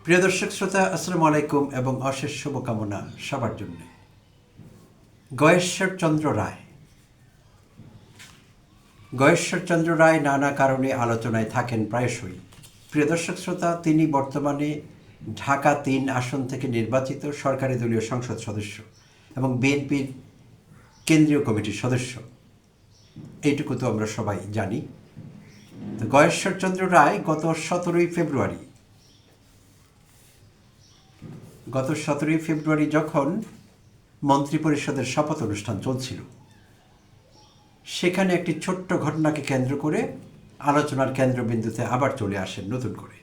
প্রিয় দর্শক শ্রোতা, আসসালামু আলাইকুম এবং অশেষ শুভকামনা সবার জন্য। গয়েশ্বরচন্দ্র রায় নানা কারণে আলোচনায় থাকেন প্রায়শই। প্রিয় দর্শক শ্রোতা, তিনি বর্তমানে ঢাকা-৩ আসন থেকে নির্বাচিত সরকারি দলীয় সংসদ সদস্য এবং বিএনপির কেন্দ্রীয় কমিটির সদস্য। এইটুকু তো আমরা সবাই জানি। তো গয়েশ্বরচন্দ্র রায় গত 17ই ফেব্রুয়ারি যখন মন্ত্রিপরিষদের শপথ অনুষ্ঠান চলছিল, সেখানে একটি ছোট্ট ঘটনাকে কেন্দ্র করে আলোচনার কেন্দ্রবিন্দুতে আবার চলে আসেন নতুন করে।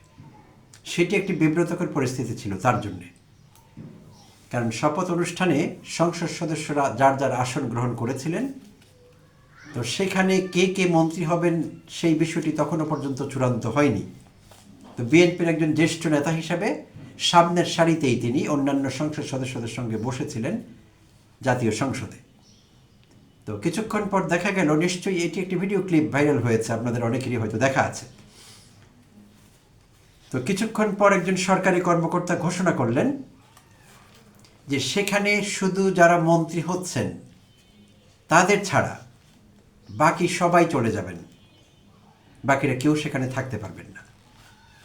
সেটি একটি বিব্রতকর পরিস্থিতি ছিল তার জন্যে, কারণ শপথ অনুষ্ঠানে সংসদ সদস্যরা যার যার আসন গ্রহণ করেছিলেন। তো সেখানে কে কে মন্ত্রী হবেন সেই বিষয়টি তখনও পর্যন্ত চূড়ান্ত হয়নি। তো বিএনপির একজন জ্যেষ্ঠ নেতা হিসাবে সামনের সারিতেই তিনি অন্যান্য সংসদ সদস্যদের সঙ্গে বসেছিলেন জাতীয় সংসদে। তো কিছুক্ষণ পর দেখা গেল, নিশ্চয়ই এটি একটি ভিডিও ক্লিপ ভাইরাল হয়েছে, আপনাদের অনেকেরই হয়তো দেখা আছে। তো কিছুক্ষণ পর একজন সরকারি কর্মকর্তা ঘোষণা করলেন যে সেখানে শুধু যারা মন্ত্রী হচ্ছেন তাদের ছাড়া বাকি সবাই চলে যাবেন, বাকিরা কেউ সেখানে থাকতে পারবেন না।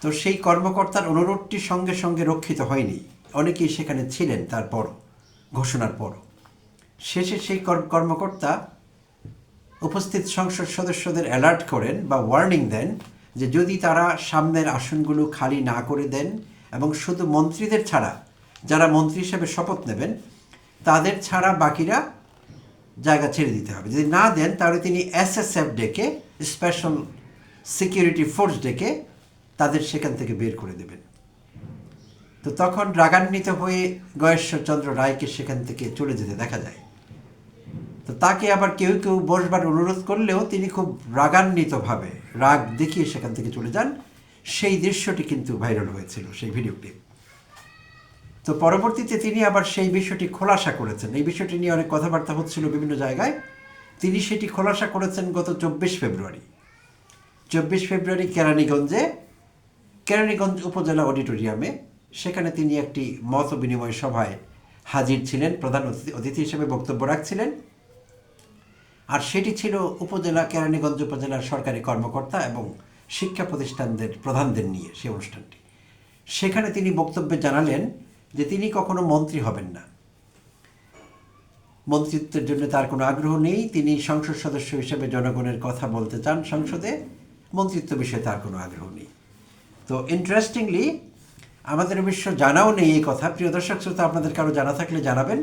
তো সেই কর্মকর্তার অনুরোধটি সঙ্গে সঙ্গে রক্ষিত হয়নি, অনেকেই সেখানে ছিলেন তারপরও, ঘোষণার পরও। শেষে সেই কর্মকর্তা উপস্থিত সংসদ সদস্যদের অ্যালার্ট করেন বা ওয়ার্নিং দেন যে যদি তারা সামনের আসনগুলো খালি না করে দেন এবং শুধু মন্ত্রীদের ছাড়া যারা মন্ত্রী হিসেবে শপথ নেবেন তাদের ছাড়া বাকিরা জায়গা ছেড়ে দিতে হবে। যদি না দেন তাহলে তিনি এসএসএফ ডেকে, স্পেশাল সিকিউরিটি ফোর্স ডেকে তাদের সেখান থেকে বের করে দেবেন। তো তখন রাগান্বিত হয়ে গয়েশ্বরচন্দ্র রায়কে সেখান থেকে চলে যেতে দেখা যায়। তো তাকে আবার কেউ কেউ বসবার অনুরোধ করলেও তিনি খুব রাগান্বিতভাবে রাগ দেখিয়ে সেখান থেকে চলে যান। সেই দৃশ্যটি কিন্তু ভাইরাল হয়েছিল, সেই ভিডিও ক্লিপ। তো পরবর্তীতে তিনি আবার সেই বিষয়টি খোলাসা করেছেন। এই বিষয়টি নিয়ে অনেক কথাবার্তা হচ্ছিল বিভিন্ন জায়গায়। তিনি সেটি খোলাসা করেছেন গত 24 ফেব্রুয়ারি কেরানীগঞ্জ উপজেলা অডিটোরিয়ামে। সেখানে তিনি একটি মত বিনিময় সভায় হাজির ছিলেন, প্রধান অতিথি হিসেবে বক্তব্য রাখছিলেন। আর সেটি ছিল কেরানীগঞ্জ উপজেলার সরকারি কর্মকর্তা এবং শিক্ষা প্রতিষ্ঠানদের প্রধানদের নিয়ে সেই অনুষ্ঠানটি। সেখানে তিনি বক্তব্যে জানালেন যে তিনি কখনো মন্ত্রী হবেন না, মন্ত্রিত্বের জন্য তার কোনো আগ্রহ নেই। তিনি সংসদ সদস্য হিসেবে জনগণের কথা বলতে চান সংসদে, মন্ত্রিত্ব বিষয়ে তার কোনো আগ্রহ নেই। তো ইন্টারেস্টিংলি আমাদের অবশ্য জানাও নেই এই কথা। প্রিয় দর্শক শ্রোতা, আপনাদের কারো জানা থাকলে জানাবেন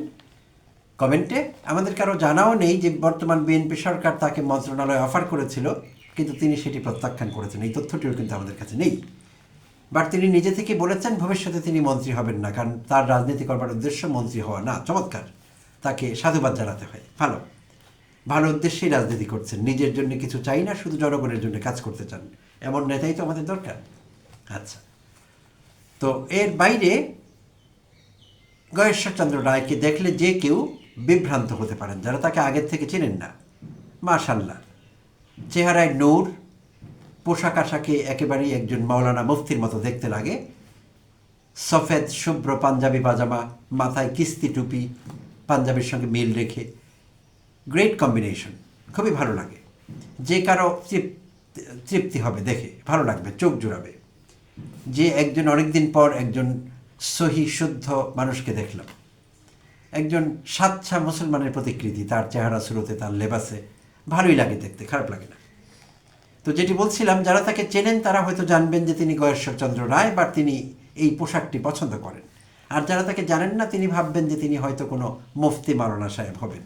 কমেন্টে। আমাদের কারো জানাও নেই যে বর্তমান বিএনপি সরকার তাকে মন্ত্রণালয় অফার করেছিল, কিন্তু তিনি সেটি প্রত্যাখ্যান করেছেন। এই তথ্যটিও কিন্তু আমাদের কাছে নেই। বাট তিনি নিজে থেকে বলেছেন ভবিষ্যতে তিনি মন্ত্রী হবেন না, কারণ তার রাজনীতি করবার উদ্দেশ্য মন্ত্রী হওয়া না। চমৎকার, তাকে সাধুবাদ জানাতে হয়। ভালো উদ্দেশ্যেই রাজনীতি করছেন, নিজের জন্য কিছু চাই না, শুধু জনগণের জন্য কাজ করতে চান। এমন নেতাই তো আমাদের দরকার। আচ্ছা, তো এর বাইরে গয়েশ্বরচন্দ্র রায়কে দেখলে যে কেউ বিভ্রান্ত হতে পারেন, যারা তাকে আগের থেকে চেনেন না। মাশাল্লাহ, চেহারায় নূর, পোশাক আশাকে একেবারেই একজন মাওলানা মুফতির মতো দেখতে লাগে। সফেদ শুভ্র পাঞ্জাবি পাজামা, মাথায় কিস্তি টুপি, পাঞ্জাবির সঙ্গে মিল রেখে, গ্রেট কম্বিনেশন, খুবই ভালো লাগে। যে কারো তৃপ্তি হবে দেখে, ভালো লাগবে, চোখ জুড়াবে। যে একজন অনেকদিন পর একজন সহি শুদ্ধ মানুষকে দেখলাম, একজন সাচ্চা মুসলমানের প্রতিকৃতি, তার চেহারা সুরতে, তার লেবাসে, ভালোই লাগে দেখতে, খারাপ লাগে না। তো যেটি বলছিলাম, যারা তাকে চেনেন তারা হয়তো জানবেন যে তিনি গয়েশ্বরচন্দ্র রায়, বা তিনি এই পোশাকটি পছন্দ করেন। আর যারা তাকে জানেন না তিনি ভাববেন যে তিনি হয়তো কোনো মুফতি মাওলানা সাহেব হবেন।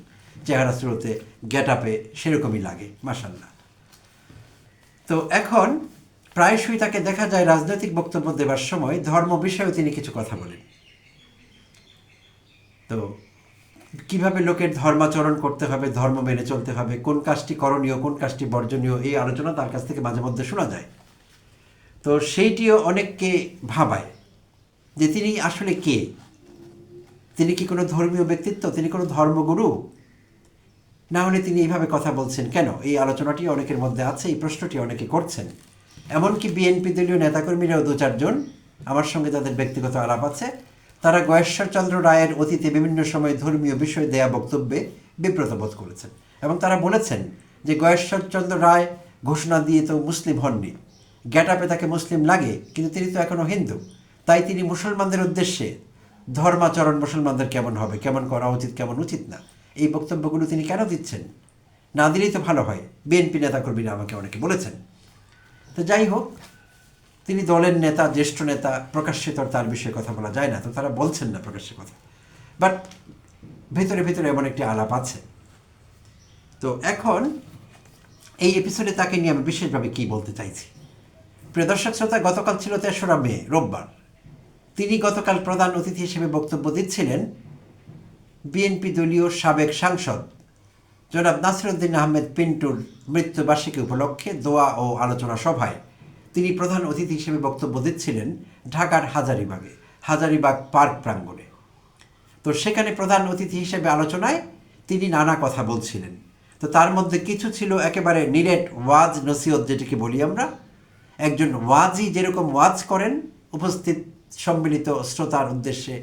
চেহারা স্রোতে, গেট আপে সেরকমই লাগে, মাশাল্লাহ। তো এখন প্রায়শই তাকে দেখা যায় রাজনৈতিক বক্তব্য দেবার সময় ধর্ম বিষয়েও তিনি কিছু কথা বলেন। তো কিভাবে লোকের ধর্মাচরণ করতে হবে, ধর্ম মেনে চলতে হবে, কোন কাজটি করণীয়, কোন কাজটি বর্জনীয়, এই আলোচনা তার কাছ থেকে মাঝে মধ্যে শোনা যায়। তো সেইটিও অনেককে ভাবায় যে তিনি আসলে কে। তিনি কি কোনো ধর্মীয় ব্যক্তিত্ব, তিনি কোনো ধর্মগুরু, না হলে তিনি এইভাবে কথা বলছেন কেন? এই আলোচনাটি অনেকের মধ্যে আছে, এই প্রশ্নটি অনেকে করছেন। এমনকি বিএনপি দলীয় নেতাকর্মীরাও 2-4 জন আমার সঙ্গে তাদের ব্যক্তিগত আলাপ আছে। তারা গয়েশ্বরচন্দ্র রায়ের অতীতে বিভিন্ন সময় ধর্মীয় বিষয়ে দেয়া বক্তব্যে বিব্রত বোধ করেছেন এবং তারা বলেছেন যে গয়েশ্বরচন্দ্র রায় ঘোষণা দিয়ে তো মুসলিম হননি, গ্যাটাপে তাকে মুসলিম লাগে, কিন্তু তিনি তো এখনও হিন্দু, তাই তিনি মুসলমানদের উদ্দেশ্যে ধর্মাচরণ মুসলমানদের কেমন হবে, কেমন করা উচিত, কেমন উচিত না, এই বক্তব্যগুলো তিনি কেন দিচ্ছেন? না দিলেই তো ভালো হয়, বিএনপি নেতাকর্মীরা আমাকে অনেকে বলেছেন। তো যাই হোক, তিনি দলের নেতা, জ্যেষ্ঠ নেতা, প্রকাশ্যে তো তার বিষয়ে কথা বলা যায় না, তো তারা বলছেন না প্রকাশ্যে কথা, বাট ভেতরে ভেতরে এমন একটি আলাপ আছে। তো এখন এই এপিসোডে তাকে নিয়ে আমি বিশেষভাবে কী বলতে চাইছি। প্রিয় দর্শক শ্রোতা, গতকাল ছিল ৩রা মে, রোববার। তিনি গতকাল প্রধান অতিথি হিসেবে বক্তব্য দিচ্ছিলেন বিএনপি দলীয় সাবেক সাংসদ জনাব নাসিরউদ্দিন আহমেদ পিন্টুর মৃত্যুবার্ষিকী উপলক্ষে দোয়া ও আলোচনা সভায় তিনি প্রধান অতিথি হিসেবে বক্তব্য দিচ্ছিলেন ঢাকার হাজারীবাগ পার্ক প্রাঙ্গণে। তো সেখানে প্রধান অতিথি হিসেবে আলোচনায় তিনি নানা কথা বলছিলেন। তো তার মধ্যে কিছু ছিল একেবারে নিরেট ওয়াজ নসিহত, যেটিকে বলি আমরা। একজন ওয়াজি যেরকম ওয়াজ করেন উপস্থিত সম্মিলিত শ্রোতার উদ্দেশ্যে,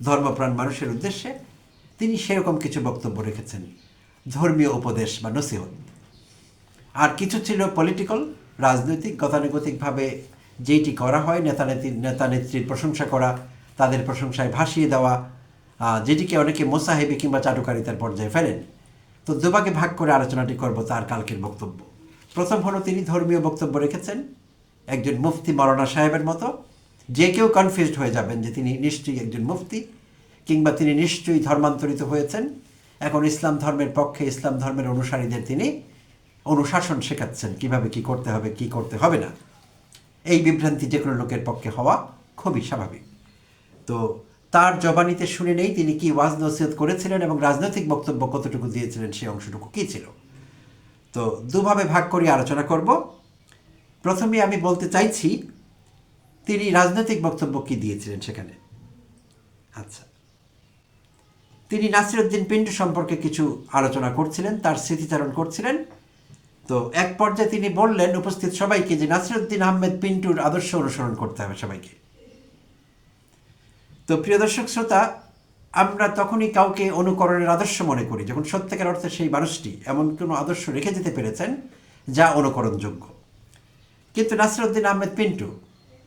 ধর্মপ্রাণ মানুষের উদ্দেশ্যে, তিনি সেরকম কিছু বক্তব্য রেখেছেন, ধর্মীয় উপদেশ বা নসিহত। আর কিছু ছিল পলিটিক্যাল, রাজনৈতিক, গতানুগতিকভাবে যেইটি করা হয়, নেতা নেত্রীর প্রশংসা করা, তাদের প্রশংসায় ভাসিয়ে দেওয়া, যেটিকে অনেকে মোসাহেবি কিংবা চাটুকারিতার পর্যায়ে ফেলেন। তো দুভাগে ভাগ করে আলোচনাটি করব তার কালকের বক্তব্য। প্রথম হলো তিনি ধর্মীয় বক্তব্য রেখেছেন, একজন মুফতি মৌলানা সাহেবের মতো। যে কেউ কনফিউজড হয়ে যাবেন যে তিনি নিশ্চয়ই একজন মুফতি, কিংবা তিনি নিশ্চয়ই ধর্মান্তরিত হয়েছেন। এখন ইসলাম ধর্মের পক্ষে, ইসলাম ধর্মের অনুসারীদের তিনি অনুশাসন শেখাচ্ছেন, কিভাবে কি করতে হবে, কি করতে হবে না। এই বিভ্রান্তি যে কোনো লোকের পক্ষে হওয়া খুবই স্বাভাবিক। তো তার জবানিতে শুনে নেই তিনি কি ওয়াজ নসিহত করেছিলেন এবং রাজনৈতিক বক্তব্য কতটুকু দিয়েছিলেন, সেই অংশটুকু কী ছিল। তো দুভাবে ভাগ করে আলোচনা করব। প্রথমে আমি বলতে চাইছি তিনি রাজনৈতিক বক্তব্য কি দিয়েছিলেন সেখানে। আচ্ছা, তিনি নাসিরউদ্দিন পিন্টু সম্পর্কে কিছু আলোচনা করছিলেন, তার স্মৃতিচারণ করছিলেন। তো এক পর্যায়ে তিনি বললেন উপস্থিত সবাইকে যে নাসিরউদ্দিন আহমেদ পিন্টুর আদর্শ অনুসরণ করতে হবে সবাইকে। তো প্রিয় দর্শক শ্রোতা, আমরা তখনই কাউকে অনুকরণের আদর্শ মনে করি যখন সত্যিকার অর্থে সেই মানুষটি এমন কোনো আদর্শ রেখে যেতে পেরেছেন যা অনুকরণযোগ্য। কিন্তু নাসিরউদ্দিন আহমেদ পিন্টু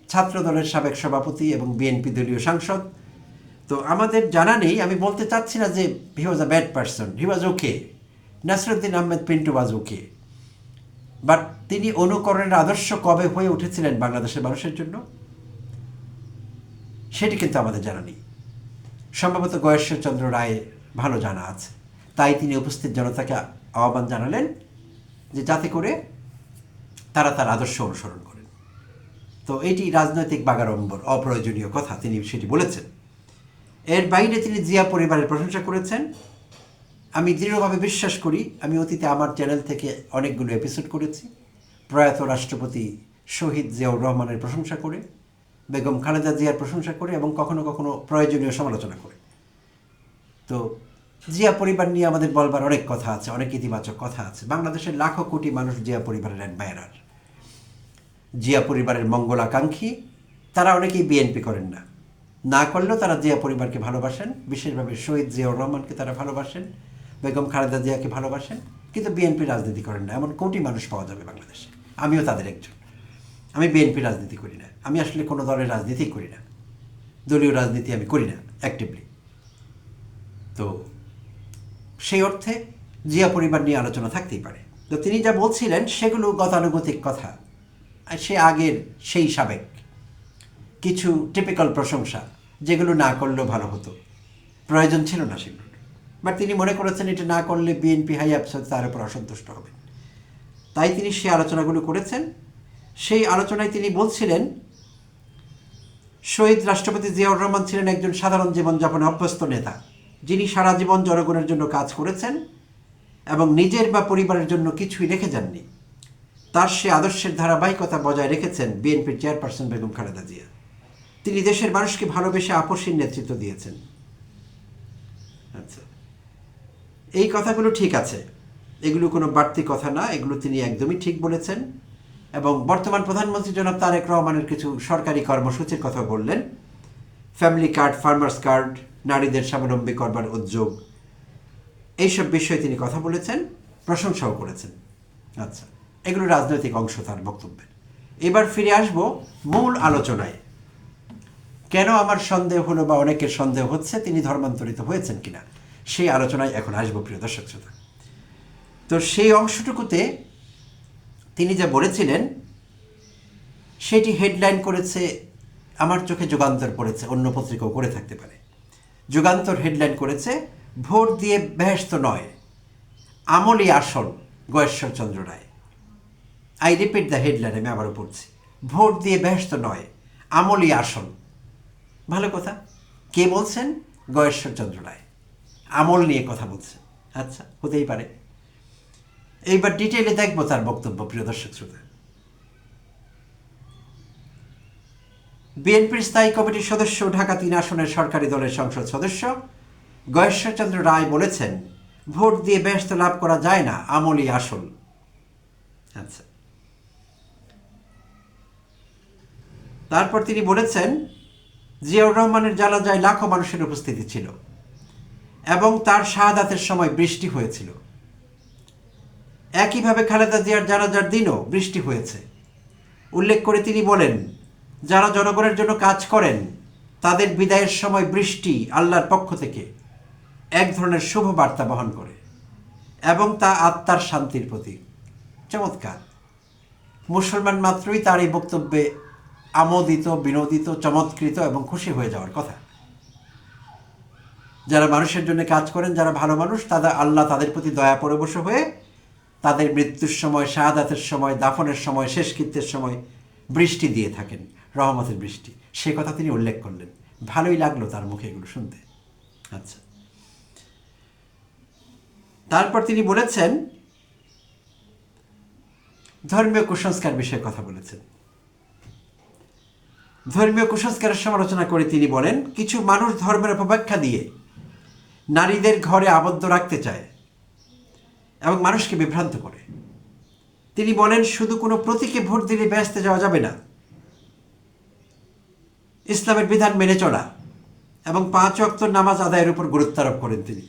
ছাত্রদলের সাবেক সভাপতি এবং বিএনপি দলীয় সাংসদ। তো আমাদের জানা নেই, আমি বলতে চাচ্ছি না যে he was a bad person, he was okay, Nasiruddin Ahmed Pintu was okay, but তিনি অনুকরণের আদর্শ কবে হয়ে উঠেছিলেন বাংলাদেশের মানুষের জন্য সেটি কিন্তু আমাদের জানা নেই। সম্ভবত গয়েশ্বরচন্দ্র রায় ভালো জানা আছে, তাই তিনি উপস্থিত জনতাকে আহ্বান জানালেন যে যাতে করে তারা তার আদর্শ অনুসরণ করেন। তো এটি রাজনৈতিক বাগাড়ম্বর, অপ্রয়োজনীয় কথা, তিনি সেটি বলেছেন। এর বাইরে তিনি জিয়া পরিবারের প্রশংসা করেছেন। আমি দৃঢ়ভাবে বিশ্বাস করি, আমি অতীতে আমার চ্যানেল থেকে অনেকগুলো এপিসোড করেছি প্রয়াত রাষ্ট্রপতি শহীদ জিয়াউর রহমানের প্রশংসা করে, বেগম খালেদা জিয়ার প্রশংসা করে এবং কখনো কখনো প্রয়োজনীয় সমালোচনা করে। তো জিয়া পরিবার নিয়ে আমাদের বলবার অনেক কথা আছে, অনেক ইতিবাচক কথা আছে। বাংলাদেশের লাখো কোটি মানুষ জিয়া পরিবারের অ্যাডমায়ারার, জিয়া পরিবারের মঙ্গলাকাঙ্ক্ষী। তারা অনেকেই বিএনপি করেন না, না করলেও তারা জিয়া পরিবারকে ভালোবাসেন, বিশেষভাবে শহীদ জিয়াউর রহমানকে তারা ভালোবাসেন, বেগম খালেদা জিয়াকে ভালোবাসেন, কিন্তু বিএনপি রাজনীতি করেন না এমন কোটি মানুষ পাওয়া যাবে বাংলাদেশে। আমিও তাদের একজন। আমি বিএনপি রাজনীতি করি না, আমি আসলে কোনো দলের রাজনীতি করি না, দলীয় রাজনীতি আমি করি না অ্যাক্টিভলি। তো সেই অর্থে জিয়া পরিবার নিয়ে আলোচনা থাকতেই পারে। তো তিনি যা বলছিলেন সেগুলো গতানুগতিক কথা, সে আগের সেই সাবেক কিছু টিপিক্যাল প্রশংসা, যেগুলো না করলেও ভালো হতো, প্রয়োজন ছিল না সেগুলো। বাট তিনি মনে করেছেন এটা না করলে বিএনপি হাই আফসার তার উপর অসন্তুষ্ট হবে, তাই তিনি সেই আলোচনাগুলো করেছেন। সেই আলোচনায় তিনি বলছিলেন শহীদ রাষ্ট্রপতি জিয়াউর রহমান ছিলেন একজন সাধারণ জীবনযাপনে অভ্যস্ত নেতা, যিনি সারা জীবন জনগণের জন্য কাজ করেছেন এবং নিজের বা পরিবারের জন্য কিছুই রেখে যাননি। তার সে আদর্শের ধারাবাহিকতা বজায় রেখেছেন বিএনপির চেয়ারপারসন বেগম খালেদা জিয়া। তিনি দেশের মানুষকে ভালোবেসে আপসীর নেতৃত্ব দিয়েছেন। আচ্ছা, এই কথাগুলো ঠিক আছে, এগুলো কোনো বাড়তি কথা না, এগুলো তিনি একদমই ঠিক বলেছেন। এবং বর্তমান প্রধানমন্ত্রী জনাব তারেক রহমানের কিছু সরকারি কর্মসূচির কথা বললেন। ফ্যামিলি কার্ড, ফার্মার্স কার্ড, নারীদের স্বাবলম্বী করবার উদ্যোগ, এইসব বিষয়ে তিনি কথা বলেছেন, প্রশংসাও করেছেন। আচ্ছা, এগুলো রাজনৈতিক অংশ তার বক্তব্যের। এবার ফিরে আসব মূল আলোচনায়। কেন আমার সন্দেহ হলো বা অনেকের সন্দেহ হচ্ছে তিনি ধর্মান্তরিত হয়েছেন কিনা, সেই আলোচনায় এখন আসবো প্রিয় দর্শক শ্রোতা। তো সেই অংশটুকুতে তিনি যা বলেছিলেন সেটি হেডলাইন করেছে, আমার চোখে যুগান্তর পড়েছে, অন্য পত্রিকাও করে থাকতে পারে। যুগান্তর হেডলাইন করেছে, ভোট দিয়ে বেহেশত নয়, আমলি আসল গয়েশ্বরচন্দ্র রায়। আই রিপিট দ্য হেডলাইন, আমি আবারও পড়ছি, ভোট দিয়ে বেহেশত নয়, আমলি আসল। ভালো কথা, কে বলছেন? গয়েশ্বরচন্দ্র রায় আমল নিয়ে কথা বলছেন। আচ্ছা, হতেই পারে। এইবার ডিটেইলে দেখবো তার বক্তব্য প্রিয় দর্শক শ্রোতা। বিএনপির স্থায়ী কমিটির সদস্য, ঢাকা ৩ আসনের সরকারি দলের সংসদ সদস্য গয়েশ্বরচন্দ্র রায় বলেছেন, ভোট দিয়ে বেহেশত লাভ করা যায় না, আমলই আসল। আচ্ছা, তারপর তিনি বলেছেন, জিয়াউর রহমানের জানাজায় লাখো মানুষের উপস্থিতি ছিল এবং তার শাহাদাতের সময় বৃষ্টি হয়েছিল। একইভাবে খালেদা জিয়ার জানাজার দিনও বৃষ্টি হয়েছে। উল্লেখ করে তিনি বলেন, যারা জনগণের জন্য কাজ করেন তাদের বিদায়ের সময় বৃষ্টি আল্লাহর পক্ষ থেকে এক ধরনের শুভ বার্তা বহন করে এবং তা আত্মার শান্তির প্রতীক। চমৎকার। মুসলমান মাত্রই তার এই বক্তব্যে আমোদিত, বিনোদিত, চমৎকৃত এবং খুশি হয়ে যাওয়ার কথা। যারা মানুষের জন্য কাজ করেন, যারা ভালো মানুষ, আল্লাহ তাদের প্রতি দয়া পরবশ হয়ে তাদের মৃত্যুর সময়, শাহাদাতের সময়, দাফনের সময়, শেষকৃত্যের সময় বৃষ্টি দিয়ে থাকেন, রহমতের বৃষ্টি। সে কথা তিনি উল্লেখ করলেন। ভালোই লাগলো তার মুখে এগুলো শুনতে। আচ্ছা, তারপর তিনি বলেছেন, ধর্মীয় কুসংস্কার বিষয়ে কথা বলেছেন। ধর্মীয় কুসংস্কারের সমালোচনা করে তিনি বলেন, কিছু মানুষ ধর্মের অপব্যাখ্যা দিয়ে নারীদের ঘরে আবদ্ধ রাখতে চায় এবং মানুষকে বিভ্রান্ত করে। তিনি বলেন, শুধু কোনো প্রতীকে ভোট দিলে বেহেশতে যাওয়া যাবে না, ইসলামের বিধান মেনে চলা এবং 5 ওয়াক্ত নামাজ আদায়ের উপর গুরুত্ব আরোপ করেন তিনি।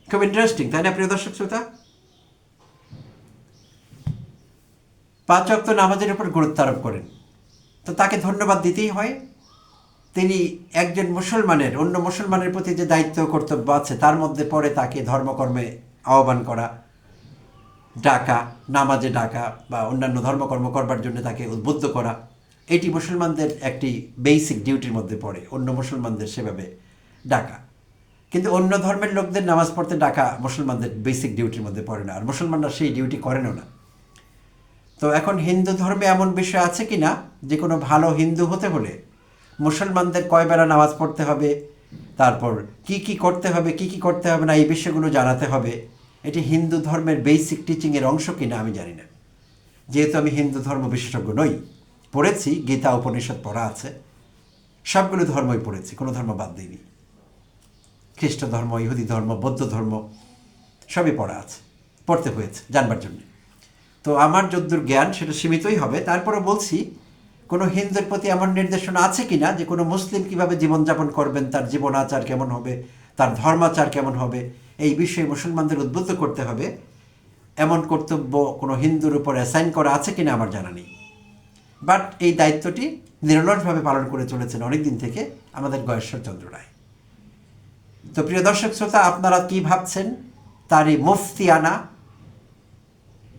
খুব ইন্টারেস্টিং, তাই না প্রিয় দর্শক শ্রোতা? 5 ওয়াক্ত নামাজের উপর গুরুত্ব আরোপ করেন, তো তাকে ধন্যবাদ দিতেই হয়। তিনি একজন মুসলমানের অন্য মুসলমানের প্রতি যে দায়িত্ব কর্তব্য আছে তার মধ্যে পড়ে তাকে ধর্মকর্মে আহ্বান করা, ডাকা, নামাজে ডাকা বা অন্যান্য ধর্মকর্ম করবার জন্য তাকে উদ্বুদ্ধ করা, এটি মুসলমানদের একটি বেসিক ডিউটির মধ্যে পড়ে, অন্য মুসলমানদের সেভাবে ডাকা। কিন্তু অন্য ধর্মের লোকদের নামাজ পড়তে ডাকা মুসলমানদের বেসিক ডিউটির মধ্যে পড়ে না, আর মুসলমানরা সেই ডিউটি করেনও না। তো এখন হিন্দু ধর্মে এমন বিষয় আছে কি না যে কোনো ভালো হিন্দু হতে হলে মুসলমানদের কয় বেলা নামাজ পড়তে হবে, তারপর কি কি করতে হবে, কি কি করতে হবে না, এই বিষয়গুলো জানাতে হবে। এটি হিন্দু ধর্মের বেসিক টিচিংয়ের অংশ কিনা আমি জানি না, যেহেতু আমি হিন্দু ধর্ম বিশেষজ্ঞ নই। পড়েছি, গীতা উপনিষদ পড়া আছে, সবগুলো ধর্মই পড়েছি, কোনো ধর্ম বাদ দিইনি। খ্রিস্ট ধর্ম, ইহুদি ধর্ম, বৌদ্ধ ধর্ম সবই পড়া আছে, পড়তে হয়েছে জানবার জন্য। তো আমার যদ্দূর জ্ঞান সেটা সীমিতই হবে। তারপরে বলছি, কোনো হিন্দুর প্রতি এমন নির্দেশনা আছে কি না যে কোনো মুসলিম কীভাবে জীবনযাপন করবেন, তার জীবন আচার কেমন হবে, তার ধর্মাচার কেমন হবে, এই বিষয়ে মুসলমানদের উদ্বুদ্ধ করতে হবে, এমন কর্তব্য কোনো হিন্দুর উপর অ্যাসাইন করা আছে কিনা আমার জানা নেই। বাট এই দায়িত্বটি নিরলসভাবে পালন করে চলেছেন অনেকদিন থেকে আমাদের গয়েশ্বরচন্দ্র রায়। তো প্রিয় দর্শক শ্রোতা, আপনারা কি ভাবছেন? তার এই মুফতিয়ানা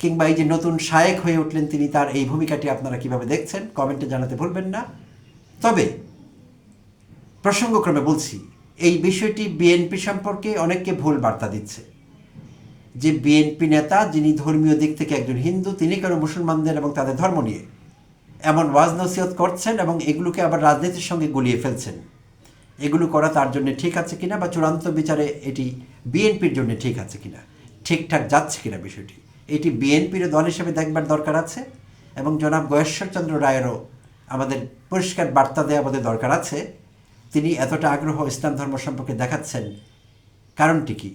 কিংবা এই যে নতুন শায়েক হয়ে উঠলেন তিনি, তার এই ভূমিকাটি আপনারা কিভাবে দেখছেন কমেন্টে জানাতে ভুলবেন না। তবে প্রসঙ্গক্রমে বলছি, এই বিষয়টি বিএনপি সম্পর্কে অনেককে ভুল বার্তা দিচ্ছে, যে বিএনপি নেতা যিনি ধর্মীয় দিক থেকে একজন হিন্দু, তিনি কেন মুসলমানদের এবং তাদের ধর্ম নিয়ে এমন ওয়াজ নসিহত করছেন এবং এগুলোকে আবার রাজনীতির সঙ্গে গুলিয়ে ফেলছেন। এগুলো করা তার জন্য ঠিক আছে কিনা বা চূড়ান্ত বিচারে এটি বিএনপির জন্য ঠিক আছে কিনা, ঠিকঠাক যাচ্ছে কিনা, বিষয়টি এটি বিএনপির দল হিসেবে দেখবার দরকার আছে। এবং জনাব গয়েশ্বরচন্দ্র রায়েরও আমাদের পরিষ্কার বার্তা দেওয়া আমাদের দরকার আছে। তিনি এতটা আগ্রহ ইসলাম ধর্ম সম্পর্কে দেখাচ্ছেন, কারণটি কি?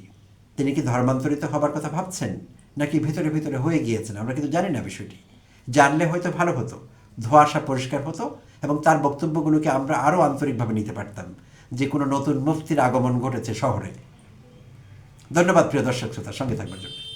তিনি কি ধর্মান্তরিত হবার কথা ভাবছেন, নাকি ভেতরে ভেতরে হয়ে গিয়েছেন আমরা কিন্তু জানি না বিষয়টি। জানলে হয়তো ভালো হতো, ধোঁয়াশা পরিষ্কার হতো এবং তার বক্তব্যগুলোকে আমরা আরও আন্তরিকভাবে নিতে পারতাম যে কোনো নতুন মুফতির আগমন ঘটেছে শহরে। ধন্যবাদ প্রিয় দর্শক শ্রোতা, সঙ্গে থাকবার জন্য।